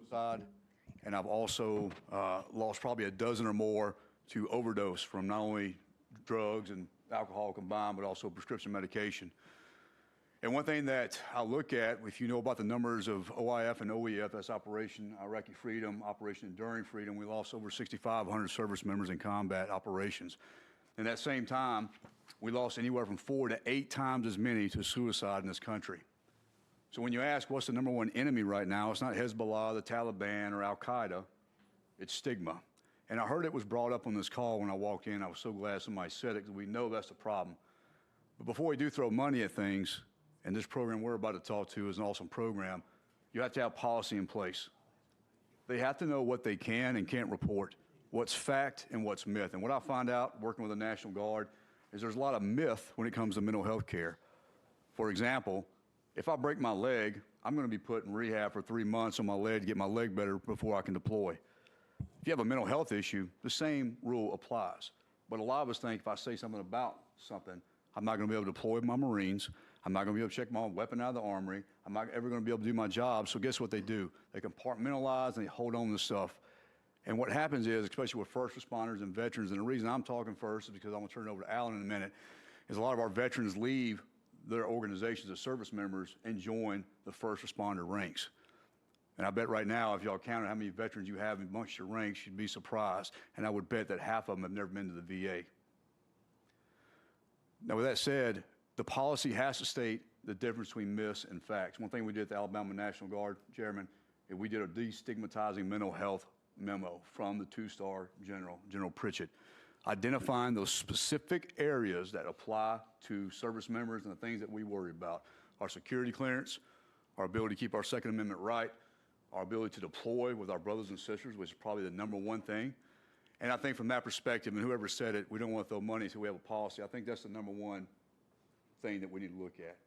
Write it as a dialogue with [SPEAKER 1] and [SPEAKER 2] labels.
[SPEAKER 1] suicide, and I've also lost probably a dozen or more to overdose from not only drugs and alcohol combined, but also prescription medication. And one thing that I look at, if you know about the numbers of OIF and OEF, that's Operation Iraqi Freedom, Operation Enduring Freedom, we lost over 6,500 service members in combat operations. In that same time, we lost anywhere from 4 to 8 times as many to suicide in this country. So when you ask what's the number one enemy right now, it's not Hezbollah, the Taliban, or Al-Qaeda, it's stigma. And I heard it was brought up on this call when I walked in. I was so glad somebody said it, because we know that's the problem. But before we do throw money at things, and this program we're about to talk to is an awesome program, you have to have policy in place. They have to know what they can and can't report, what's fact and what's myth. And what I find out working with the National Guard is there's a lot of myth when it comes to mental health care. For example, if I break my leg, I'm going to be put in rehab for 3 months on my leg to get my leg better before I can deploy. If you have a mental health issue, the same rule applies. But a lot of us think if I say something about something, I'm not going to be able to deploy with my Marines. I'm not going to be able to check my weapon out of the armory. I'm not ever going to be able to do my job. So guess what they do? They compartmentalize and they hold on to stuff. And what happens is, especially with first responders and veterans, and the reason I'm talking first is because I'm going to turn it over to Alan in a minute, is a lot of our veterans leave their organizations as service members and join the first responder ranks. And I bet right now, if y'all counted how many veterans you have amongst your ranks, you'd be surprised. And I would bet that half of them have never been to the VA. Now, with that said, the policy has to state the difference between myths and facts. One thing we did at the Alabama National Guard, Chairman, is we did a destigmatizing mental health memo from the 2-star General Pritchett, identifying those specific areas that apply to service members and the things that we worry about. Our security clearance, our ability to keep our Second Amendment right, our ability to deploy with our brothers and sisters, which is probably the number one thing. And I think from that perspective, and whoever said it, we don't want to throw money until we have a policy. I think that's the number one thing that we need to look at.